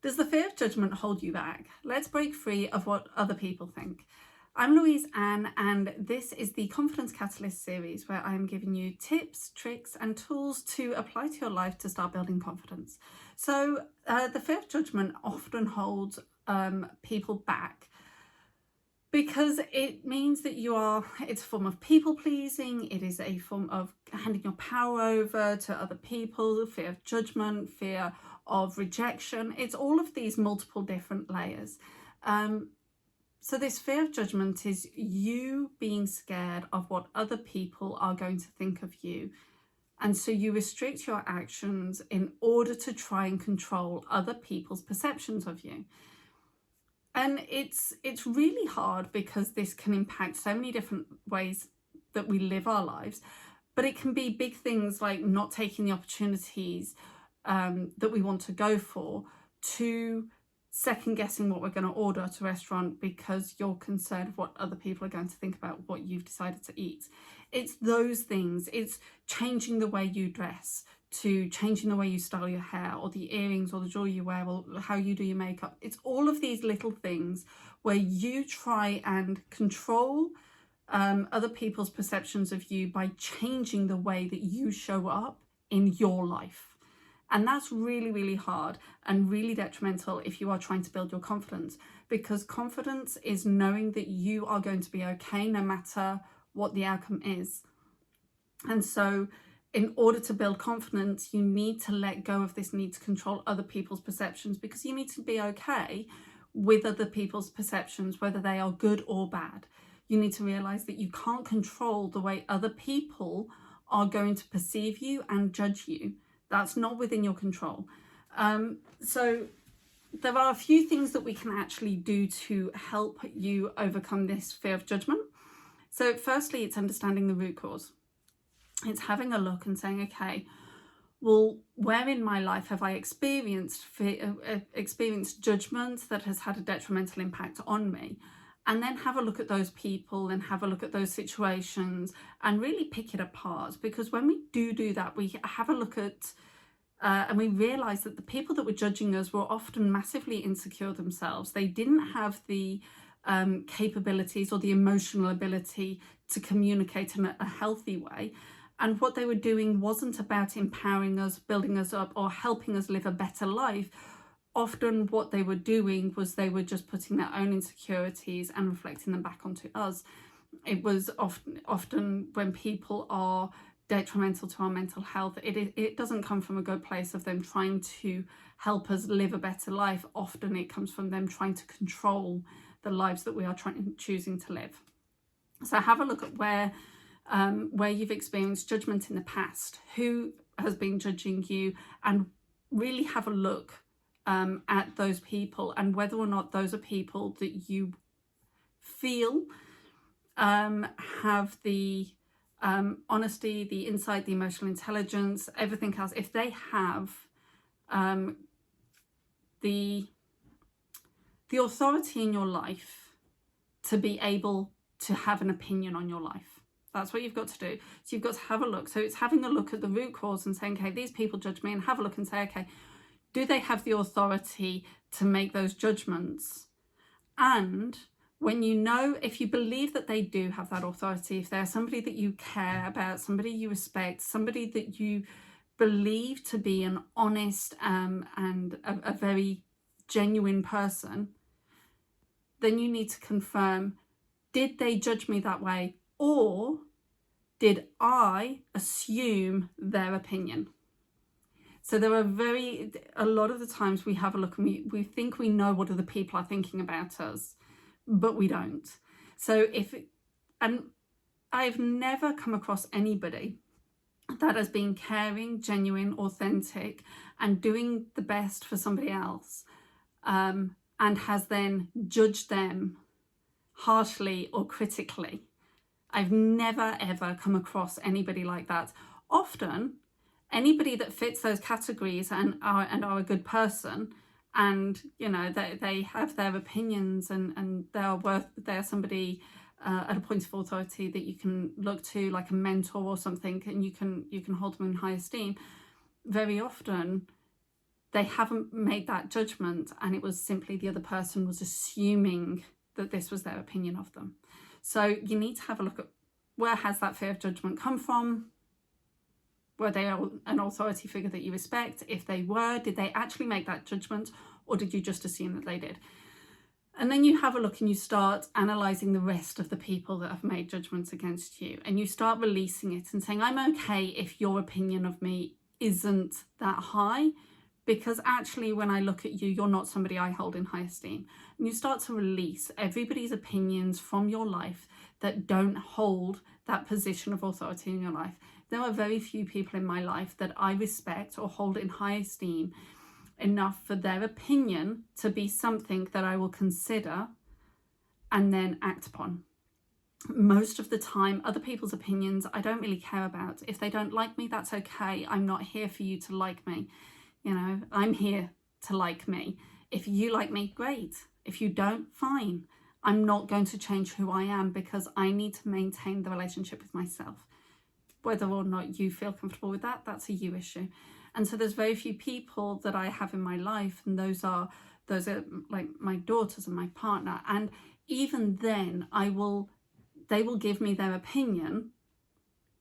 Does the fear of judgment hold you back? Let's break free of what other people think. I'm Louise Ann, and this is the Confidence Catalyst series where I'm giving you tips, tricks and tools to apply to your life to start building confidence. So the fear of judgment often holds people back because it means that it's a form of people pleasing. It is a form of handing your power over to other people, fear of judgment, fear of rejection. It's all of these multiple different layers. So this fear of judgment is you being scared of what other people are going to think of you. And so you restrict your actions in order to try and control other people's perceptions of you. And it's really hard because this can impact so many different ways that we live our lives. But it can be big things like not taking the opportunities that we want to go for, to second guessing what we're going to order at a restaurant because you're concerned of what other people are going to think about what you've decided to eat. It's those things. It's changing the way you dress, to changing the way you style your hair, or the earrings or the jewelry you wear, or how you do your makeup. It's all of these little things where you try and control other people's perceptions of you by changing the way that you show up in your life. And that's really, really hard and really detrimental if you are trying to build your confidence, because confidence is knowing that you are going to be okay no matter what the outcome is. And so in order to build confidence, you need to let go of this need to control other people's perceptions, because you need to be okay with other people's perceptions, whether they are good or bad. You need to realize that you can't control the way other people are going to perceive you and judge you. That's not within your control. So there are a few things that we can actually do to help you overcome this fear of judgment. So firstly, it's understanding the root cause. It's having a look and saying, okay, well, where in my life have I experienced judgment that has had a detrimental impact on me? And then have a look at those people and have a look at those situations and really pick it apart. Because when we do that, we have a look at and we realise that the people that were judging us were often massively insecure themselves. They didn't have the capabilities or the emotional ability to communicate in a healthy way. And what they were doing wasn't about empowering us, building us up, or helping us live a better life. Often what they were doing was they were just putting their own insecurities and reflecting them back onto us. It was often when people are detrimental to our mental health, it doesn't come from a good place of them trying to help us live a better life. Often it comes from them trying to control the lives that we are choosing to live. So have a look at where you've experienced judgment in the past, who has been judging you, and really have a look at those people and whether or not those are people that you feel have the honesty, the insight, the emotional intelligence, everything else. If they have the authority in your life to be able to have an opinion on your life. That's what you've got to do. So you've got to have a look. So it's having a look at the root cause and saying, okay, these people judge me, and have a look and say, okay, do they have the authority to make those judgments? And when you know, if you believe that they do have that authority, if they're somebody that you care about, somebody you respect, somebody that you believe to be an honest and a very genuine person, then you need to confirm, did they judge me that way, or did I assume their opinion? So there are a lot of the times we have a look and we think we know what other people are thinking about us, but we don't. So and I've never come across anybody that has been caring, genuine, authentic, and doing the best for somebody else, and has then judged them harshly or critically. I've never ever come across anybody like that. Um, anybody that fits those categories and are a good person, and they have their opinions and they're somebody at a point of authority that you can look to, like a mentor or something, and you can hold them in high esteem. Very often they haven't made that judgment, and it was simply the other person was assuming that this was their opinion of them. So you need to have a look at, where has that fear of judgment come from? Were they an authority figure that you respect? If they were, did they actually make that judgment, or did you just assume that they did? And then you have a look and you start analysing the rest of the people that have made judgments against you, and you start releasing it and saying, I'm okay if your opinion of me isn't that high, because actually when I look at you, you're not somebody I hold in high esteem. And you start to release everybody's opinions from your life that don't hold that position of authority in your life. There are very few people in my life that I respect or hold in high esteem enough for their opinion to be something that I will consider and then act upon. Most of the time, other people's opinions I don't really care about. If they don't like me, that's okay. I'm not here for you to like me. You know, I'm here to like me. If you like me, great. If you don't, fine. I'm not going to change who I am, because I need to maintain the relationship with myself. Whether or not you feel comfortable with that, that's a you issue. And so there's very few people that I have in my life, and those are like my daughters and my partner. And even then, they will give me their opinion,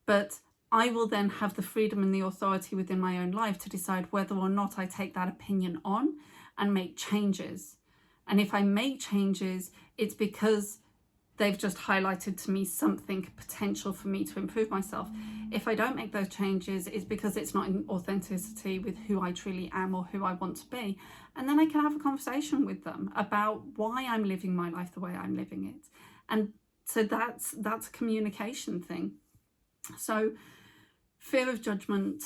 but I will then have the freedom and the authority within my own life to decide whether or not I take that opinion on and make changes. And if I make changes, it's because they've just highlighted to me something potential for me to improve myself. If I don't make those changes, it's because it's not in authenticity with who I truly am or who I want to be. And then I can have a conversation with them about why I'm living my life the way I'm living it. And so that's a communication thing. So fear of judgment,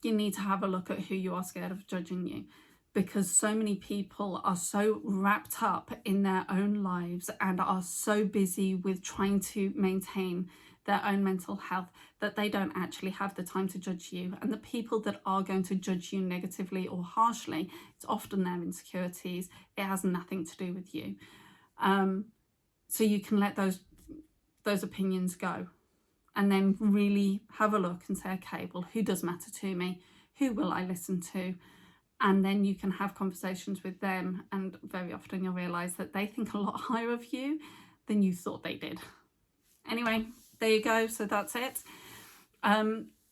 you need to have a look at who you are scared of judging you, because so many people are so wrapped up in their own lives and are so busy with trying to maintain their own mental health that they don't actually have the time to judge you. And the people that are going to judge you negatively or harshly, it's often their insecurities. It has nothing to do with you. So you can let those opinions go, and then really have a look and say, okay, well, who does matter to me? Who will I listen to? And then you can have conversations with them, and very often you'll realise that they think a lot higher of you than you thought they did. Anyway, there you go. So that's it.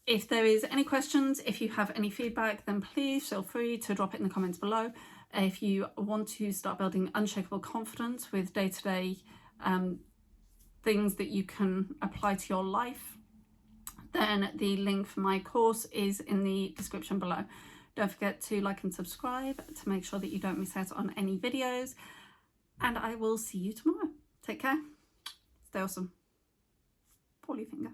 If there is any questions, if you have any feedback, then please feel free to drop it in the comments below. If you want to start building unshakable confidence with day-to-day things that you can apply to your life, then the link for my course is in the description below. Don't forget to like and subscribe to make sure that you don't miss out on any videos. And I will see you tomorrow. Take care. Stay awesome. Poorly finger.